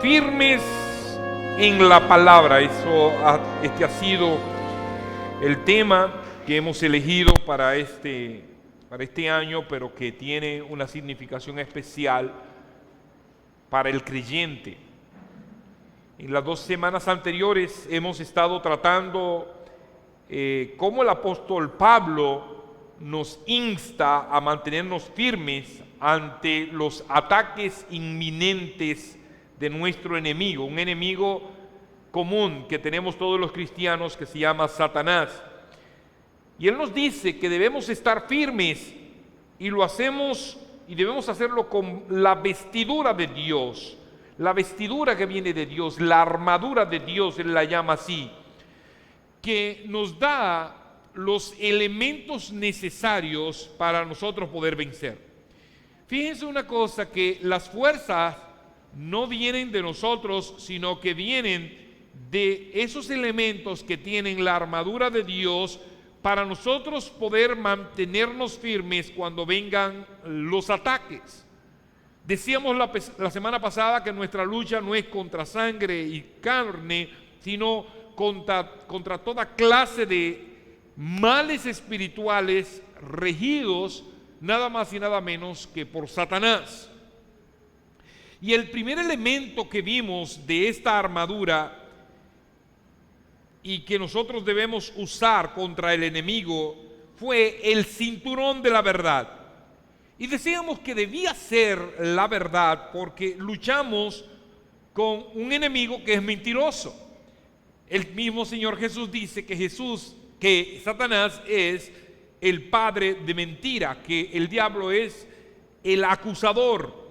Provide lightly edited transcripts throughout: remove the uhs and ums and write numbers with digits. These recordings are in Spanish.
Firmes en la palabra. Este ha sido el tema que hemos elegido para este año, pero que tiene una significación especial para el creyente. En las 2 semanas anteriores hemos estado tratando cómo el apóstol Pablo nos insta a mantenernos firmes ante los ataques inminentes de nuestro enemigo, un enemigo común que tenemos todos los cristianos que se llama Satanás. Y él nos dice que debemos estar firmes y lo hacemos y debemos hacerlo con la vestidura de Dios, la vestidura que viene de Dios, la armadura de Dios, él la llama así, que nos da los elementos necesarios para nosotros poder vencer. Fíjense una cosa, que las fuerzas no vienen de nosotros, sino que vienen de esos elementos que tienen la armadura de Dios para nosotros poder mantenernos firmes cuando vengan los ataques. Decíamos la semana pasada que nuestra lucha no es contra sangre y carne, sino contra toda clase de males espirituales regidos nada más y nada menos que por Satanás. Y el primer elemento que vimos de esta armadura y que nosotros debemos usar contra el enemigo fue el cinturón de la verdad. Y decíamos que debía ser la verdad porque luchamos con un enemigo que es mentiroso. El mismo Señor Jesús dice que Satanás es el padre de mentira, que el diablo es el acusador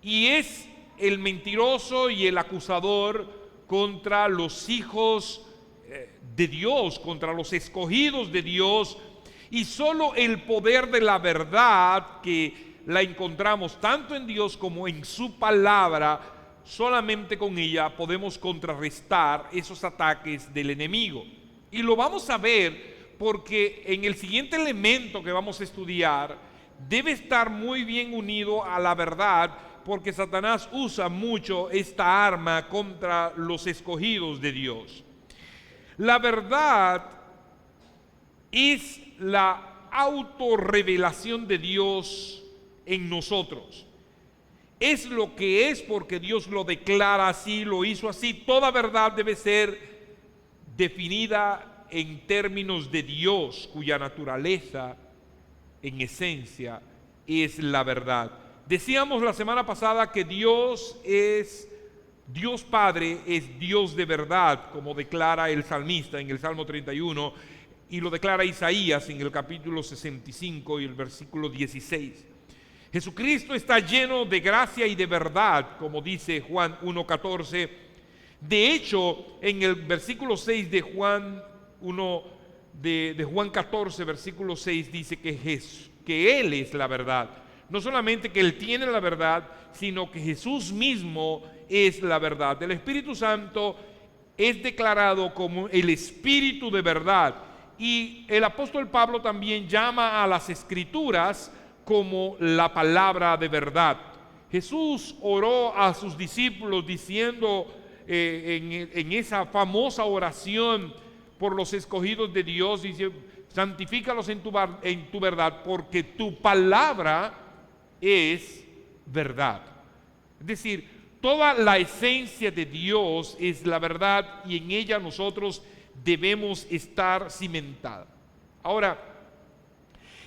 y es el mentiroso y el acusador contra los hijos de Dios, contra los escogidos de Dios. Y solo el poder de la verdad, que la encontramos tanto en Dios como en su palabra, solamente con ella podemos contrarrestar esos ataques del enemigo. Y lo vamos a ver porque en el siguiente elemento que vamos a estudiar debe estar muy bien unido a la verdad, porque Satanás usa mucho esta arma contra los escogidos de Dios. La verdad es la autorrevelación de Dios en nosotros. Es lo que es porque Dios lo declara así, lo hizo así. Toda verdad debe ser definida en términos de Dios, cuya naturaleza, en esencia, es la verdad. Decíamos la semana pasada que Dios Padre es Dios de verdad, como declara el salmista en el Salmo 31, y lo declara Isaías en el capítulo 65 y el versículo 16. Jesucristo está lleno de gracia y de verdad, como dice Juan 1:14. De hecho, en el versículo 6 de Juan 14, versículo 6, dice que Él es la verdad. No solamente que Él tiene la verdad, sino que Jesús mismo es la verdad. El Espíritu Santo es declarado como el Espíritu de verdad. Y el apóstol Pablo también llama a las Escrituras como la palabra de verdad. Jesús oró a sus discípulos diciendo en esa famosa oración por los escogidos de Dios, dice: santifícalos en tu verdad, porque tu palabra es verdad. Es decir, toda la esencia de Dios es la verdad y en ella nosotros debemos estar cimentados. Ahora,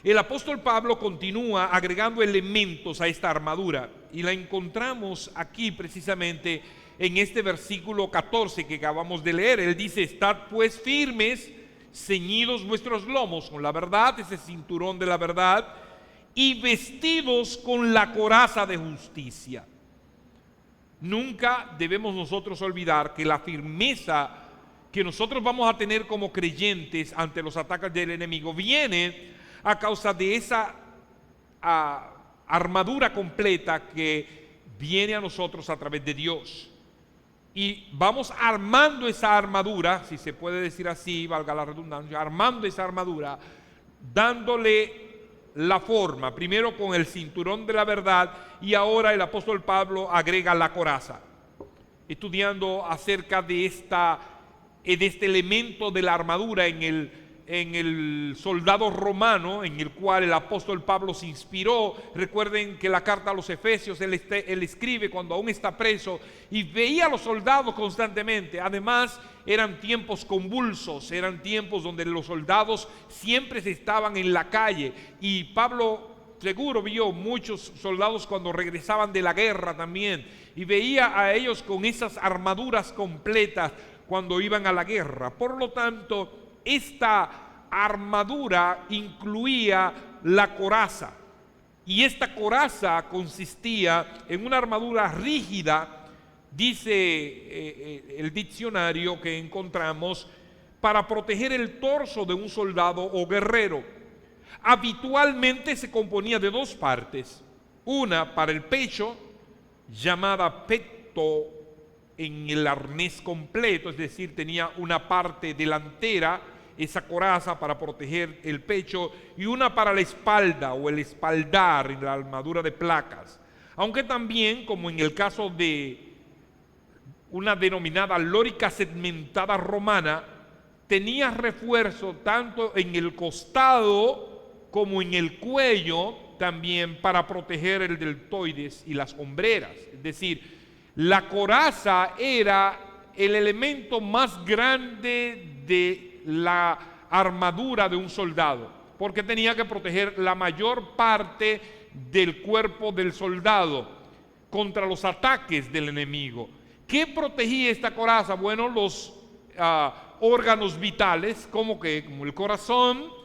el apóstol Pablo continúa agregando elementos a esta armadura y la encontramos aquí precisamente en este versículo 14 que acabamos de leer. Él dice: estad pues firmes, ceñidos vuestros lomos con la verdad, ese cinturón de la verdad, y vestidos con la coraza de justicia. Nunca debemos nosotros olvidar que la firmeza que nosotros vamos a tener como creyentes ante los ataques del enemigo viene a causa de esa armadura completa que viene a nosotros a través de Dios. Y vamos armando esa armadura, si se puede decir así, valga la redundancia, armando esa armadura, dándole la forma, primero con el cinturón de la verdad, y ahora el apóstol Pablo agrega la coraza. estudiando acerca de este elemento de la armadura en el soldado romano, en el cual el apóstol Pablo se inspiró. Recuerden que la carta a los Efesios él escribe cuando aún está preso y veía a los soldados constantemente. Además, eran tiempos convulsos, eran tiempos donde los soldados siempre estaban en la calle, y Pablo seguro vio muchos soldados cuando regresaban de la guerra también, y veía a ellos con esas armaduras completas cuando iban a la guerra. Por lo tanto, esta armadura incluía la coraza, y esta coraza consistía en una armadura rígida, dice el diccionario que encontramos, para proteger el torso de un soldado o guerrero. Habitualmente se componía de dos partes, una para el pecho, llamada pecto en el arnés completo, es decir, tenía una parte delantera, esa coraza para proteger el pecho, y una para la espalda o el espaldar en la armadura de placas. Aunque también, como en el caso de una denominada lórica segmentada romana, tenía refuerzo tanto en el costado como en el cuello, también para proteger el deltoides y las hombreras. Es decir, la coraza era el elemento más grande de la armadura de un soldado, porque tenía que proteger la mayor parte del cuerpo del soldado contra los ataques del enemigo. ¿Qué protegía esta coraza? Bueno, los órganos vitales, como el corazón.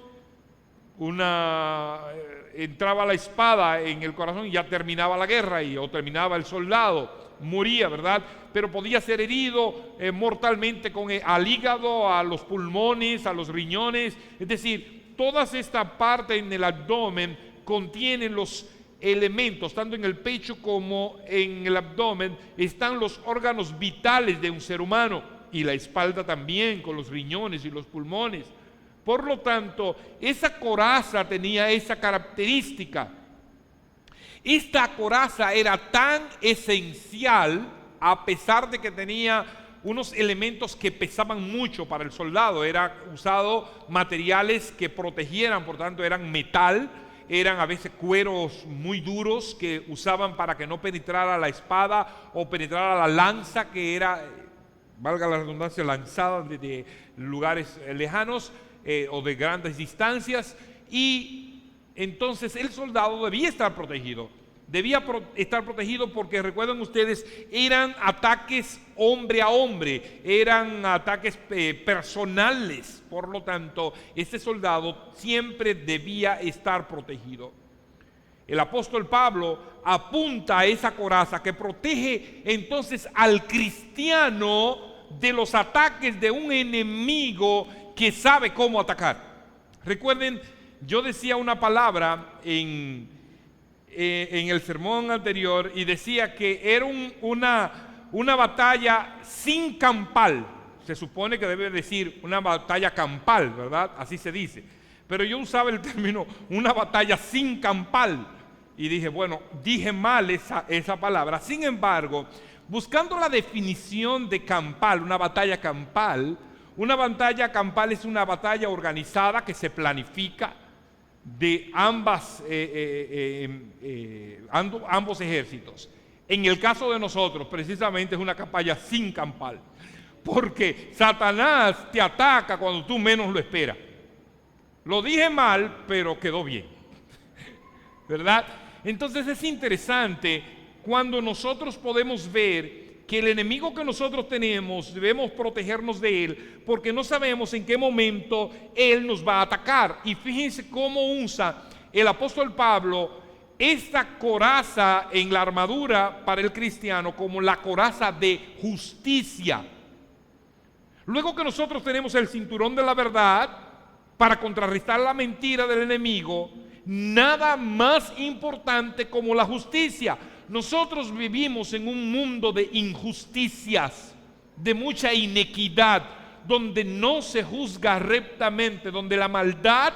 Entraba la espada en el corazón y ya terminaba la guerra, o terminaba el soldado, moría, ¿verdad? Pero podía ser herido mortalmente al hígado, a los pulmones, a los riñones. Es decir, toda esta parte en el abdomen contienen los elementos, tanto en el pecho como en el abdomen están los órganos vitales de un ser humano, y la espalda también, con los riñones y los pulmones. Por lo tanto, esa coraza tenía esa característica. Esta coraza era tan esencial, a pesar de que tenía unos elementos que pesaban mucho para el soldado. Era usado materiales que protegieran, por tanto eran metal, eran a veces cueros muy duros que usaban para que no penetrara la espada o penetrara la lanza, que era, valga la redundancia, lanzada desde lugares lejanos o de grandes distancias. Y entonces el soldado debía estar protegido. Estar protegido porque, recuerden ustedes, eran ataques hombre a hombre, eran ataques personales. Por lo tanto, este soldado siempre debía estar protegido. El apóstol Pablo apunta a esa coraza que protege entonces al cristiano de los ataques de un enemigo que sabe cómo atacar. Recuerden, yo decía una palabra en el sermón anterior y decía que era una batalla sin campal. Se supone que debe decir una batalla campal, ¿verdad? Así se dice. Pero yo usaba el término una batalla sin campal y dije, bueno, dije mal esa palabra. Sin embargo, buscando la definición de campal, una batalla campal es una batalla organizada que se planifica de ambos ejércitos. En el caso de nosotros, precisamente, es una campaña sin campal, porque Satanás te ataca cuando tú menos lo esperas. Lo dije mal, pero quedó bien, ¿verdad? Entonces es interesante cuando nosotros podemos ver que el enemigo que nosotros tenemos, debemos protegernos de él, porque no sabemos en qué momento él nos va a atacar. Y fíjense cómo usa el apóstol Pablo esta coraza en la armadura para el cristiano como la coraza de justicia. Luego que nosotros tenemos el cinturón de la verdad para contrarrestar la mentira del enemigo, nada más importante como la justicia. Nosotros vivimos en un mundo de injusticias, de mucha inequidad, donde no se juzga rectamente, donde la maldad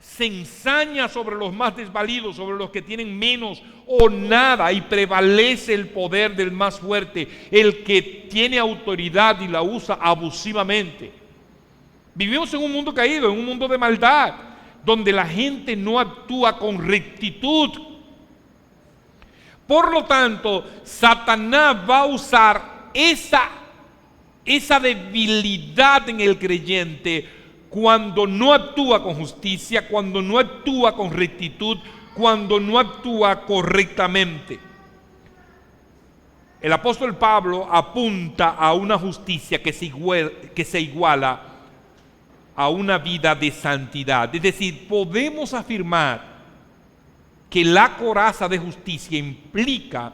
se ensaña sobre los más desvalidos, sobre los que tienen menos o nada, y prevalece el poder del más fuerte, el que tiene autoridad y la usa abusivamente. Vivimos en un mundo caído, en un mundo de maldad, donde la gente no actúa con rectitud. Por lo tanto, Satanás va a usar esa debilidad en el creyente cuando no actúa con justicia, cuando no actúa con rectitud, cuando no actúa correctamente. El apóstol Pablo apunta a una justicia que se iguala a una vida de santidad. Es decir, podemos afirmar que la coraza de justicia implica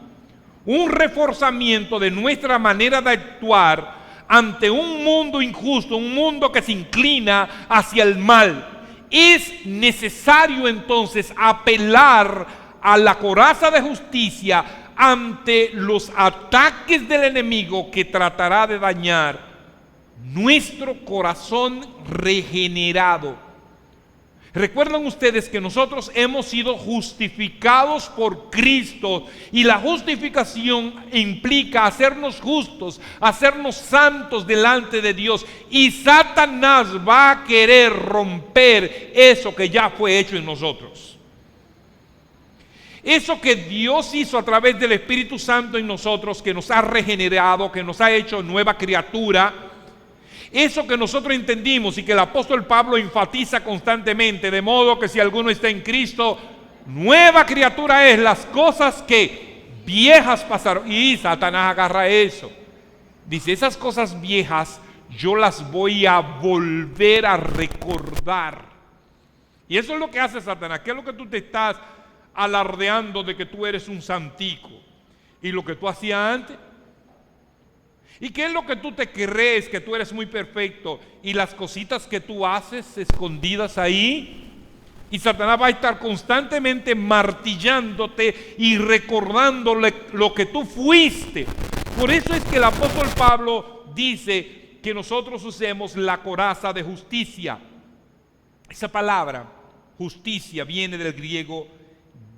un reforzamiento de nuestra manera de actuar ante un mundo injusto, un mundo que se inclina hacia el mal. Es necesario entonces apelar a la coraza de justicia ante los ataques del enemigo que tratará de dañar nuestro corazón regenerado. Recuerdan ustedes que nosotros hemos sido justificados por Cristo, y la justificación implica hacernos justos, hacernos santos delante de Dios, y Satanás va a querer romper eso que ya fue hecho en nosotros. Eso que Dios hizo a través del Espíritu Santo en nosotros, que nos ha regenerado, que nos ha hecho nueva criatura. Eso que nosotros entendimos y que el apóstol Pablo enfatiza constantemente, de modo que si alguno está en Cristo, nueva criatura es, las cosas que viejas pasaron. Y Satanás agarra eso. Dice, esas cosas viejas yo las voy a volver a recordar. Y eso es lo que hace Satanás. ¿Qué es lo que tú te estás alardeando de que tú eres un santico? ¿Y lo que tú hacías antes? ¿Y qué es lo que tú te crees que tú eres muy perfecto? Y las cositas que tú haces escondidas ahí. Y Satanás va a estar constantemente martillándote y recordándole lo que tú fuiste. Por eso es que el apóstol Pablo dice que nosotros usemos la coraza de justicia. Esa palabra, justicia, viene del griego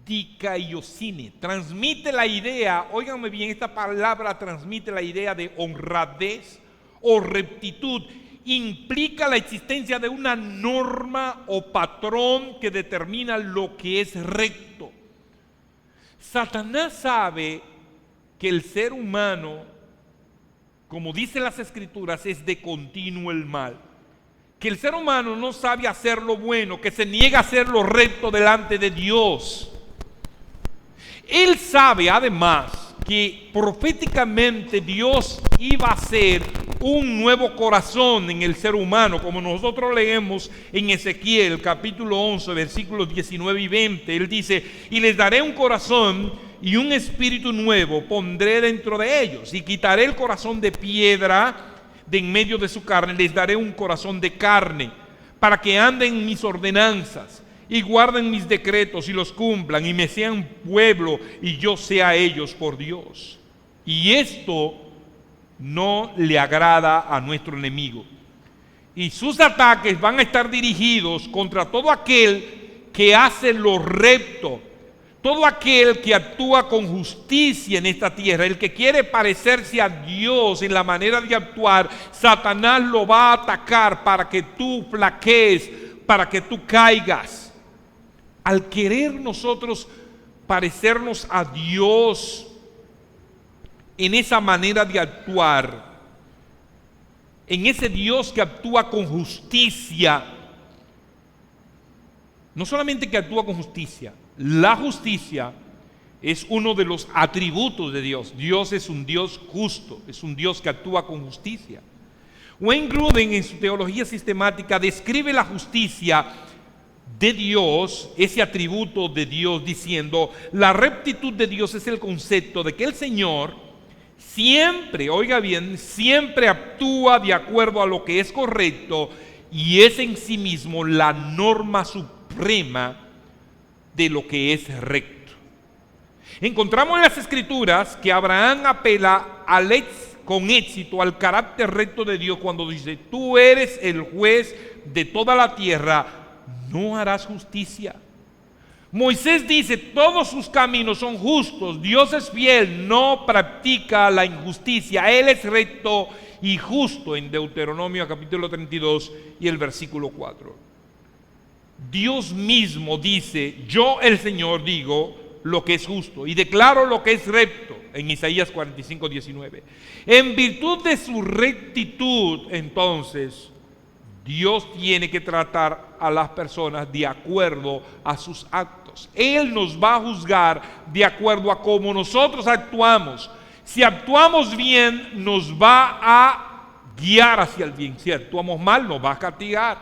dikaiosine. Transmite la idea, óiganme bien, esta palabra transmite la idea de honradez o rectitud. Implica la existencia de una norma o patrón que determina lo que es recto. Satanás sabe que el ser humano, como dicen las Escrituras, es de continuo el mal. Que el ser humano no sabe hacer lo bueno, que se niega a hacer lo recto delante de Dios. Él sabe además que proféticamente Dios iba a hacer un nuevo corazón en el ser humano, como nosotros leemos en Ezequiel capítulo 11 versículos 19 y 20. Él dice, y les daré un corazón y un espíritu nuevo pondré dentro de ellos, y quitaré el corazón de piedra de en medio de su carne, les daré un corazón de carne, para que anden en mis ordenanzas y guarden mis decretos y los cumplan, y me sean pueblo y yo sea ellos por Dios. Y esto no le agrada a nuestro enemigo, y sus ataques van a estar dirigidos contra todo aquel que hace lo recto, todo aquel que actúa con justicia en esta tierra. El que quiere parecerse a Dios en la manera de actuar, Satanás lo va a atacar para que tú flaquees, para que tú caigas. Al querer nosotros parecernos a Dios en esa manera de actuar, en ese Dios que actúa con justicia, no solamente que actúa con justicia, la justicia es uno de los atributos de Dios. Dios es un Dios justo, es un Dios que actúa con justicia. Wayne Grudem, en su teología sistemática, describe la justicia de Dios, ese atributo de Dios, diciendo: la rectitud de Dios es el concepto de que el Señor siempre, oiga bien, siempre actúa de acuerdo a lo que es correcto, y es en sí mismo la norma suprema de lo que es recto. Encontramos en las Escrituras que Abraham apela con éxito al carácter recto de Dios cuando dice: tú eres el juez de toda la tierra, ¿no harás justicia? Moisés dice, todos sus caminos son justos, Dios es fiel, no practica la injusticia, Él es recto y justo, en Deuteronomio capítulo 32 y el versículo 4. Dios mismo dice, yo el Señor digo lo que es justo y declaro lo que es recto, en Isaías 45, 19. En virtud de su rectitud, entonces, Dios tiene que tratar a las personas de acuerdo a sus actos. Él nos va a juzgar de acuerdo a cómo nosotros actuamos. Si actuamos bien, nos va a guiar hacia el bien. Si actuamos mal, nos va a castigar.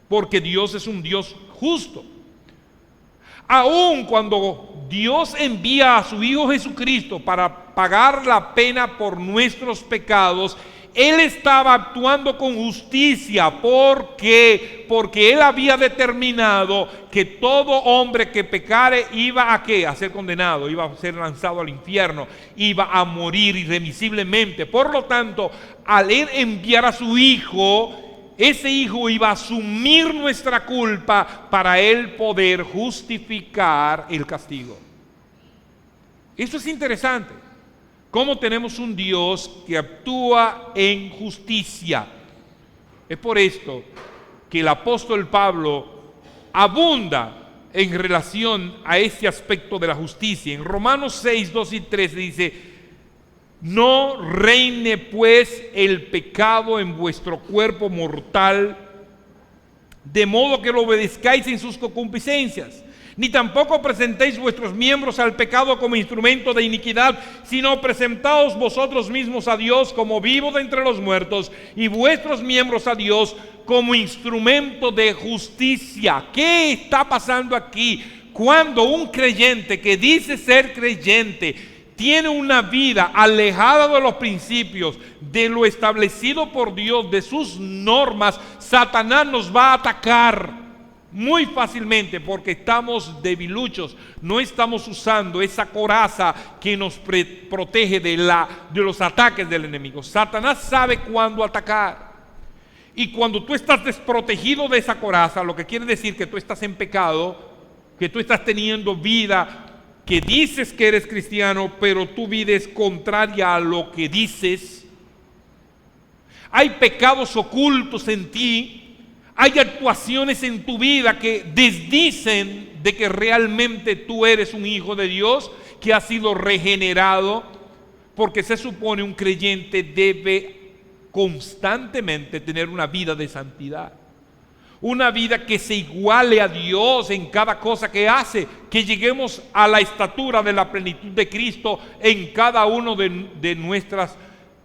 Porque Dios es un Dios justo. Aun cuando Dios envía a su Hijo Jesucristo para pagar la pena por nuestros pecados, Él estaba actuando con justicia porque Él había determinado que todo hombre que pecare iba a ¿qué? A ser condenado, iba a ser lanzado al infierno, iba a morir irremisiblemente. Por lo tanto, al Él enviar a su Hijo, ese Hijo iba a asumir nuestra culpa para Él poder justificar el castigo. Eso es interesante. Cómo tenemos un Dios que actúa en justicia. Es por esto que el apóstol Pablo abunda en relación a este aspecto de la justicia. En Romanos 6, 2 y 3 dice: no reine pues el pecado en vuestro cuerpo mortal, de modo que lo obedezcáis en sus concupiscencias. Ni tampoco presentéis vuestros miembros al pecado como instrumento de iniquidad, sino presentaos vosotros mismos a Dios como vivos de entre los muertos, y vuestros miembros a Dios como instrumento de justicia. ¿Qué está pasando aquí? Cuando un creyente que dice ser creyente tiene una vida alejada de los principios, de lo establecido por Dios, de sus normas, Satanás nos va a atacar muy fácilmente porque estamos debiluchos, no estamos usando esa coraza que nos protege de los ataques del enemigo. Satanás sabe cuándo atacar. Y cuando tú estás desprotegido de esa coraza, lo que quiere decir que tú estás en pecado, que tú estás teniendo vida, que dices que eres cristiano, pero tu vida es contraria a lo que dices. Hay pecados ocultos en ti. Hay actuaciones en tu vida que desdicen de que realmente tú eres un hijo de Dios, que has sido regenerado, porque se supone un creyente debe constantemente tener una vida de santidad. Una vida que se iguale a Dios en cada cosa que hace, que lleguemos a la estatura de la plenitud de Cristo en cada uno de nuestras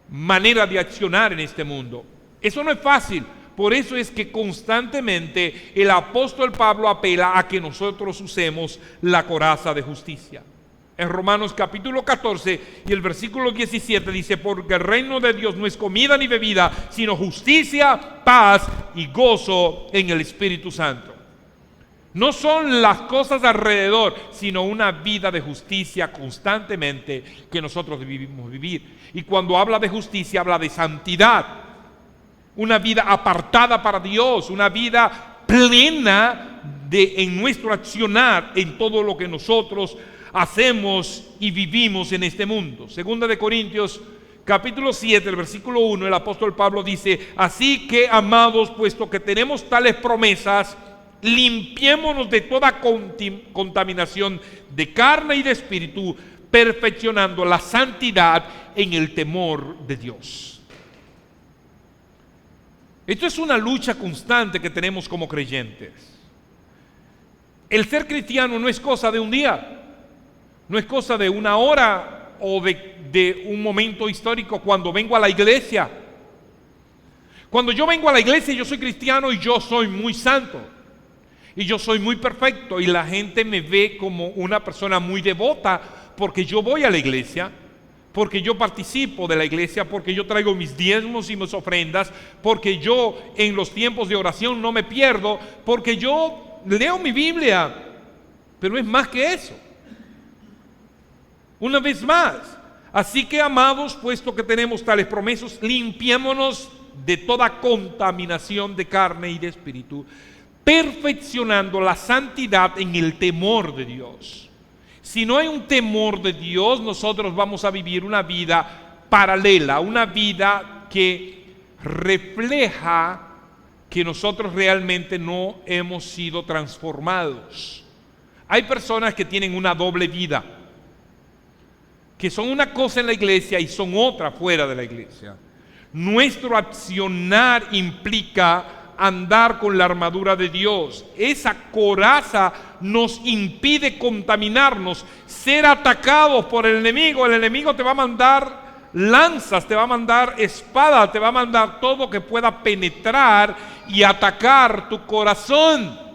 maneras de accionar en este mundo. Eso no es fácil. Por eso es que constantemente el apóstol Pablo apela a que nosotros usemos la coraza de justicia. En Romanos capítulo 14 y el versículo 17 dice: porque el reino de Dios no es comida ni bebida, sino justicia, paz y gozo en el Espíritu Santo. No son las cosas alrededor, sino una vida de justicia constantemente que nosotros debemos vivir. Y cuando habla de justicia, habla de santidad. Una vida apartada para Dios, una vida plena en nuestro accionar en todo lo que nosotros hacemos y vivimos en este mundo. Segunda de Corintios capítulo 7, el versículo 1, el apóstol Pablo dice: así que, amados, puesto que tenemos tales promesas, limpiémonos de toda contaminación de carne y de espíritu, perfeccionando la santidad en el temor de Dios. Esto es una lucha constante que tenemos como creyentes. El ser cristiano no es cosa de un día, no es cosa de una hora o de un momento histórico cuando vengo a la iglesia. Cuando yo vengo a la iglesia, yo soy cristiano y yo soy muy santo y yo soy muy perfecto, y la gente me ve como una persona muy devota porque yo voy a la iglesia, porque yo participo de la iglesia, porque yo traigo mis diezmos y mis ofrendas, porque yo en los tiempos de oración no me pierdo, porque yo leo mi Biblia. Pero es más que eso. Una vez más, así que, amados, puesto que tenemos tales promesas, limpiémonos de toda contaminación de carne y de espíritu, perfeccionando la santidad en el temor de Dios. Si no hay un temor de Dios, nosotros vamos a vivir una vida paralela, una vida que refleja que nosotros realmente no hemos sido transformados. Hay personas que tienen una doble vida, que son una cosa en la iglesia y son otra fuera de la iglesia. Nuestro accionar implica andar con la armadura de Dios. Esa coraza nos impide contaminarnos, ser atacados por el enemigo. El enemigo te va a mandar lanzas, te va a mandar espada, te va a mandar todo que pueda penetrar y atacar tu corazón.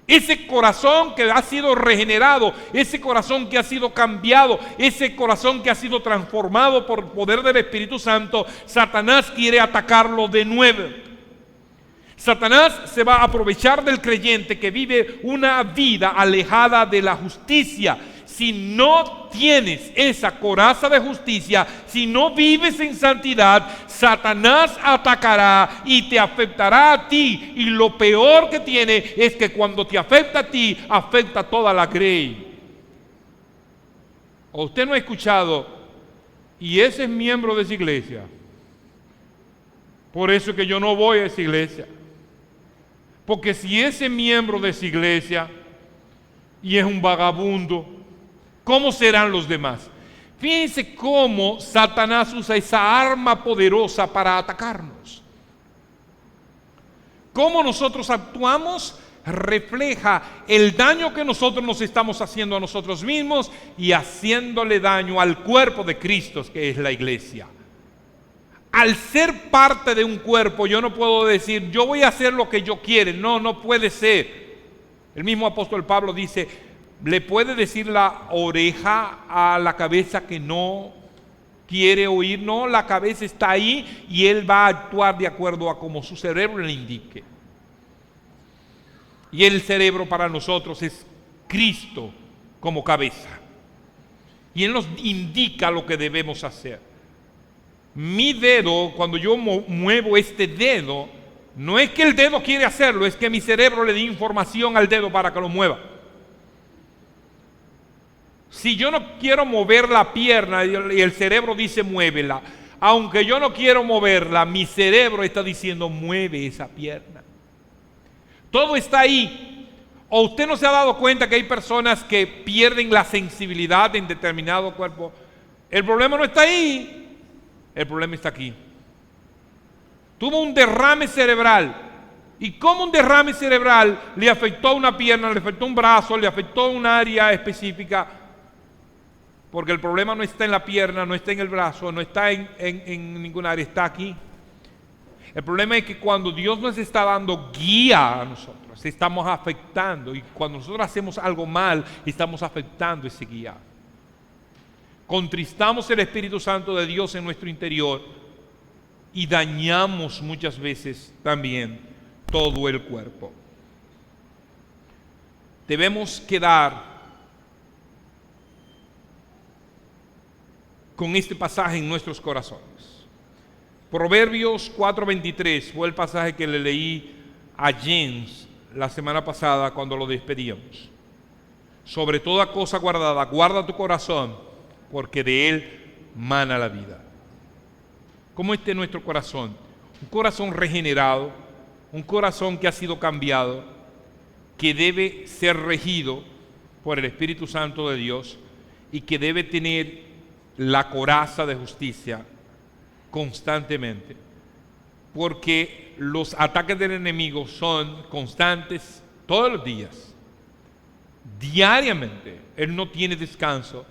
Ese corazón que ha sido regenerado, ese corazón que ha sido cambiado, ese corazón que ha sido transformado por poder del Espíritu Santo, Satanás quiere atacarlo de nuevo. Satanás se va a aprovechar del creyente que vive una vida alejada de la justicia. Si no tienes esa coraza de justicia, si no vives en santidad, Satanás atacará y te afectará a ti. Y lo peor que tiene es que cuando te afecta a ti, afecta a toda la grey. ¿O usted no ha escuchado? Y ese es miembro de esa iglesia. Por eso es que yo no voy a esa iglesia. Porque si ese miembro de esa iglesia y es un vagabundo, ¿cómo serán los demás? Fíjense cómo Satanás usa esa arma poderosa para atacarnos. Cómo nosotros actuamos refleja el daño que nosotros nos estamos haciendo a nosotros mismos y haciéndole daño al cuerpo de Cristo, que es la iglesia. Al ser parte de un cuerpo, yo no puedo decir, yo voy a hacer lo que yo quiero. No, no puede ser. El mismo apóstol Pablo dice, le puede decir la oreja a la cabeza que no quiere oír. No, la cabeza está ahí y él va a actuar de acuerdo a como su cerebro le indique. Y el cerebro para nosotros es Cristo como cabeza. Y él nos indica lo que debemos hacer. Mi dedo, cuando yo muevo este dedo, no es que el dedo quiere hacerlo, es que mi cerebro le da información al dedo para que lo mueva. Si yo no quiero mover la pierna y el cerebro dice muévela, aunque yo no quiero moverla, mi cerebro está diciendo mueve esa pierna. Todo está ahí. ¿O usted no se ha dado cuenta que hay personas que pierden la sensibilidad en determinado cuerpo? El problema no está ahí. El problema está aquí. Tuvo un derrame cerebral. ¿Y cómo un derrame cerebral le afectó a una pierna, le afectó a un brazo, le afectó a un área específica? Porque el problema no está en la pierna, no está en el brazo, no está en ninguna área, está aquí. El problema es que cuando Dios nos está dando guía a nosotros, estamos afectando. Y cuando nosotros hacemos algo mal, estamos afectando ese guía. Contristamos el Espíritu Santo de Dios en nuestro interior y dañamos muchas veces también todo el cuerpo. Debemos quedar con este pasaje en nuestros corazones. Proverbios 4:23 fue el pasaje que le leí a James la semana pasada cuando lo despedíamos. Sobre toda cosa guardada, guarda tu corazón, porque de él mana la vida. ¿Cómo está nuestro corazón? Un corazón regenerado, un corazón que ha sido cambiado, que debe ser regido por el Espíritu Santo de Dios y que debe tener la coraza de justicia constantemente, porque los ataques del enemigo son constantes todos los días, diariamente. Él no tiene descanso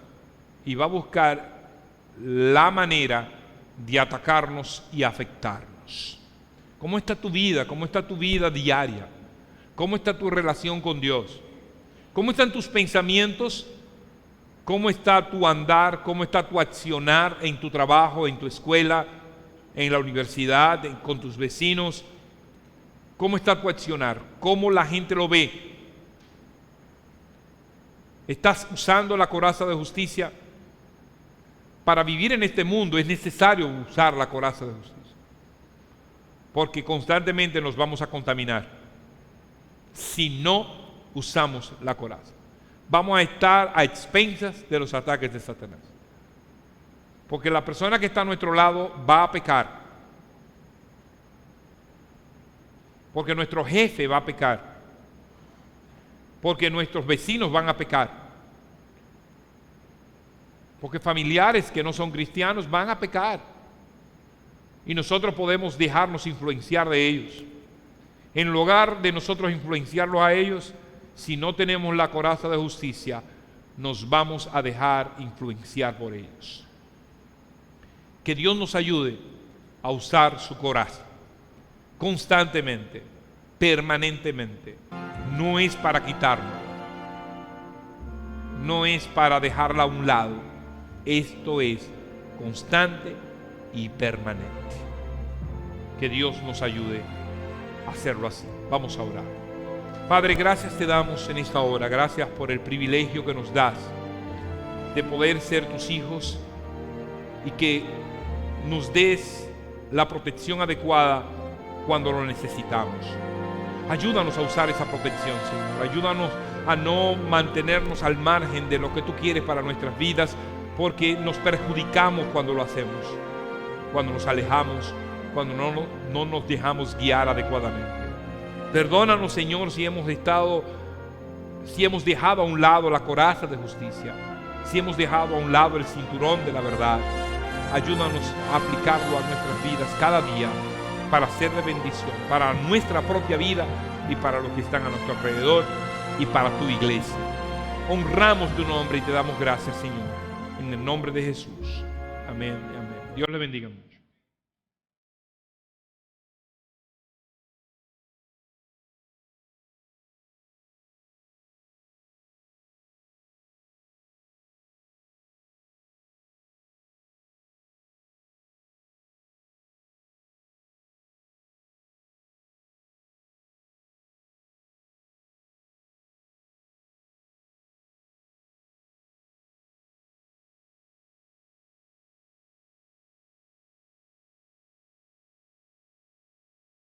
y va a buscar la manera de atacarnos y afectarnos. ¿Cómo está tu vida? ¿Cómo está tu vida diaria? ¿Cómo está tu relación con Dios? ¿Cómo están tus pensamientos? ¿Cómo está tu andar? ¿Cómo está tu accionar en tu trabajo, en tu escuela, en la universidad, con tus vecinos? ¿Cómo está tu accionar? ¿Cómo la gente lo ve? ¿Estás usando la coraza de justicia? Para vivir en este mundo es necesario usar la coraza de justicia, porque constantemente nos vamos a contaminar. si no usamos la coraza. Vamos a estar a expensas de los ataques de Satanás. Porque la persona que está a nuestro lado va a pecar. Porque nuestro jefe va a pecar. Porque nuestros vecinos van a pecar. Porque familiares que no son cristianos van a pecar. Y nosotros podemos dejarnos influenciar de ellos. En lugar de nosotros influenciarlos a ellos, si no tenemos la coraza de justicia, nos vamos a dejar influenciar por ellos. Que Dios nos ayude a usar su coraza constantemente, permanentemente. No es para quitarla, no es para dejarla a un lado. Esto es constante y permanente. Que Dios nos ayude a hacerlo así. Vamos a orar. Padre, gracias te damos en esta hora. Gracias por el privilegio que nos das de poder ser tus hijos y que nos des la protección adecuada cuando lo necesitamos. Ayúdanos a usar esa protección, Señor. Ayúdanos a no mantenernos al margen de lo que tú quieres para nuestras vidas, porque nos perjudicamos cuando lo hacemos, cuando nos alejamos, cuando no nos dejamos guiar adecuadamente. Perdónanos, Señor, si hemos dejado a un lado la coraza de justicia, si hemos dejado a un lado el cinturón de la verdad. Ayúdanos a aplicarlo a nuestras vidas cada día para ser de bendición, para nuestra propia vida y para los que están a nuestro alrededor y para tu iglesia. Honramos tu nombre y te damos gracias, Señor, en el nombre de Jesús. Amén y amén. Dios le bendiga mucho.